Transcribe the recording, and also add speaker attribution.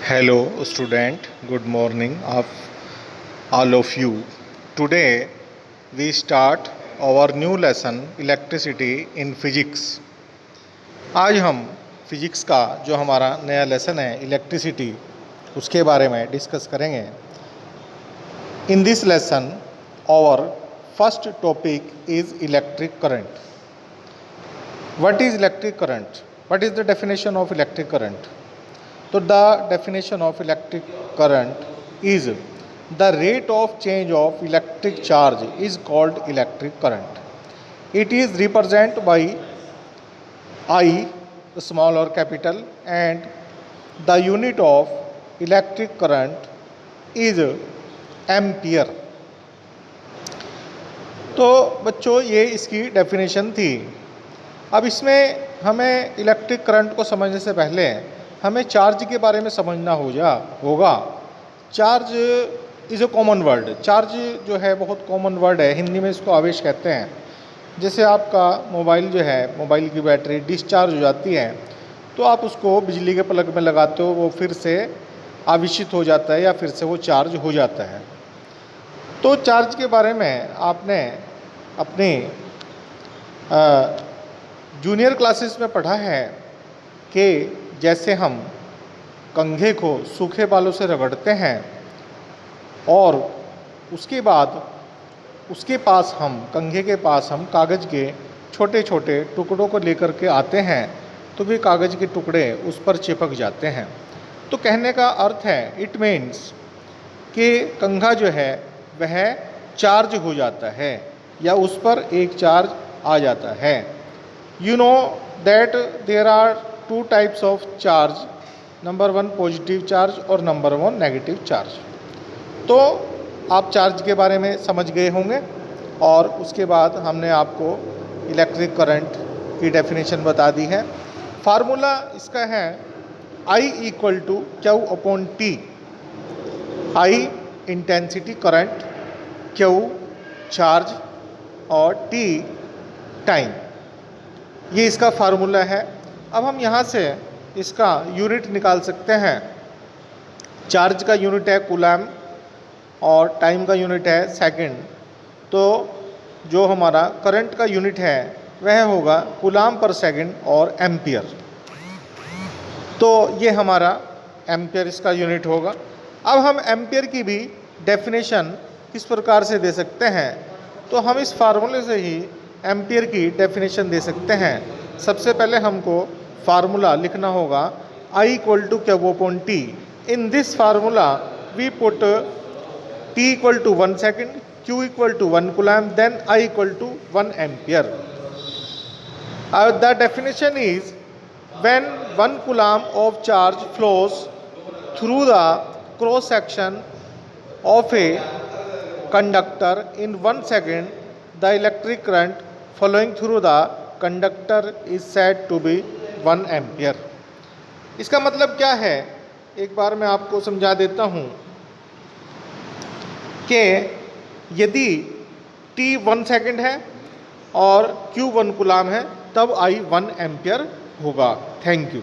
Speaker 1: Hello student, good morning of all of you. Today we start our new lesson electricity in physics. आज हम physics का जो हमारा नया लेसन है इलेक्ट्रिसिटी उसके बारे में डिस्कस करेंगे. In this lesson our first topic is electric current. What is electric current? What is the definition of electric current? So the definition of electric current is the rate of change of electric charge is called electric current. It is represented by I, small or capital, and the unit of electric current is ampere. तो बच्चों ये इसकी definition थी. अब इसमें हमें electric current को समझने से पहले हमें चार्ज के बारे में समझना होगा. Charge is a common word. Charge जो है बहुत कॉमन वर्ड है. हिंदी में इसको आवेश कहते हैं. जैसे आपका मोबाइल जो है, मोबाइल की बैटरी डिस्चार्ज हो जाती है तो आप उसको बिजली के प्लग में लगाते हो, वो फिर से आवेशित हो जाता है या फिर से वो चार्ज हो जाता है. तो चार्ज के बारे में आपने अपने जूनियर क्लासेस में पढ़ा है कि जैसे हम कंघे को सूखे बालों से रगड़ते हैं और उसके बाद उसके पास हम कंघे के पास हम कागज़ के छोटे छोटे टुकड़ों को लेकर के आते हैं तो भी कागज़ के टुकड़े उस पर चिपक जाते हैं. तो कहने का अर्थ है, इट मीन्स कि कंघा जो है वह चार्ज हो जाता है या उस पर एक चार्ज आ जाता है. You know that there are two types of charge, number one positive charge और नंबर वन नेगेटिव चार्ज. तो आप चार्ज के बारे में समझ गए होंगे और उसके बाद हमने आपको इलेक्ट्रिक करंट की डेफिनेशन बता दी है. फार्मूला इसका है I equal to Q upon T. I intensity current, Q charge और T टाइम. ये इसका फार्मूला है. अब हम यहाँ से इसका यूनिट निकाल सकते हैं. चार्ज का यूनिट है कूलम और टाइम का यूनिट है सेकंड. तो जो हमारा करंट का यूनिट है वह होगा कूलम पर सेकंड और एम्पियर. तो ये हमारा एम्पियर इसका यूनिट होगा. अब हम एम्पियर की भी डेफिनेशन किस प्रकार से दे सकते हैं, तो हम इस फार्मूले से ही एम्पियर की डेफिनेशन दे सकते हैं. सबसे पहले हमको फार्मूला लिखना होगा I equal to Q upon T. In this formula we put T equal to 1 second, Q equal to 1 coulomb, then I equal to 1 ampere. The definition is when 1 coulomb of charge flows through the cross section of a conductor in 1 second, the electric current flowing through the conductor is said to be 1 ampere. इसका मतलब क्या है, एक बार मैं आपको समझा देता हूँ कि यदि t 1 सेकेंड है और Q 1 कूलम है तब I 1 एम्पियर होगा. Thank you.